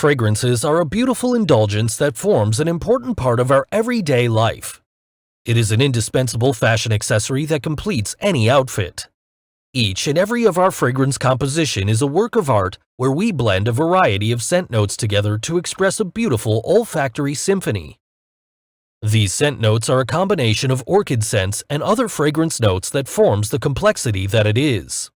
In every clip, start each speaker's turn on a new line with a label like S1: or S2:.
S1: fragrances are a beautiful indulgence that forms an important part of our everyday life. It is an indispensable fashion accessory that completes any outfit. Each and every of our fragrance composition is a work of art where we blend a variety of scent notes together to express a beautiful olfactory symphony. These scent notes are a combination of orchid scents and other fragrance notes that forms the complexity that it is.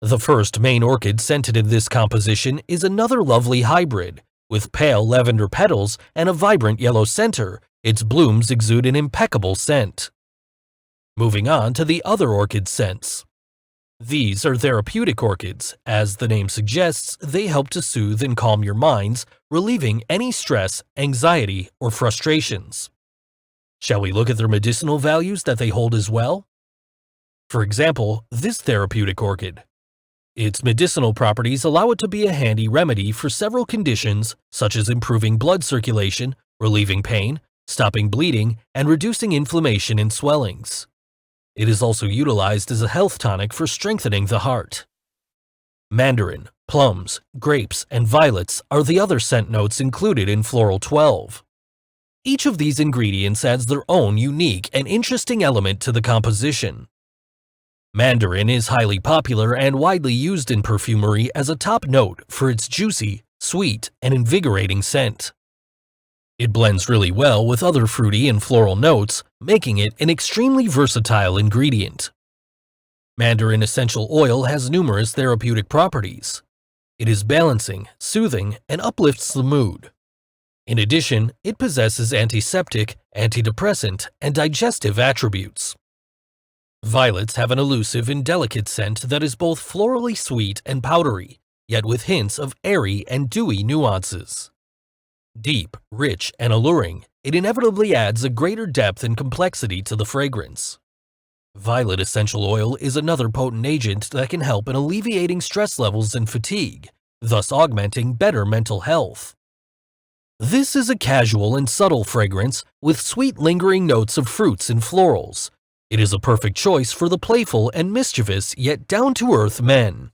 S1: The first main orchid scented in this composition is another lovely hybrid. With pale lavender petals and a vibrant yellow center, its blooms exude an impeccable scent. Moving on to the other orchid scents. These are therapeutic orchids. As the name suggests, they help to soothe and calm your minds, relieving any stress, anxiety, or frustrations. Shall we look at their medicinal values that they hold as well? For example, this therapeutic orchid. Its medicinal properties allow it to be a handy remedy for several conditions, such as improving blood circulation, relieving pain, stopping bleeding, and reducing inflammation and swellings. It is also utilized as a health tonic for strengthening the heart. Mandarin, plums, grapes, and violets are the other scent notes included in Floral 12. Each of these ingredients adds their own unique and interesting element to the composition. Mandarin is highly popular and widely used in perfumery as a top note for its juicy, sweet, and invigorating scent. It blends really well with other fruity and floral notes, making it an extremely versatile ingredient. Mandarin essential oil has numerous therapeutic properties. It is balancing, soothing, and uplifts the mood. In addition, it possesses antiseptic, antidepressant, and digestive attributes. Violets have an elusive and delicate scent that is both florally sweet and powdery, yet with hints of airy and dewy nuances. Deep, rich, and alluring, it inevitably adds a greater depth and complexity to the fragrance. Violet essential oil is another potent agent that can help in alleviating stress levels and fatigue, thus augmenting better mental health. This is a casual and subtle fragrance with sweet lingering notes of fruits and florals. It is a perfect choice for the playful and mischievous yet down-to-earth men.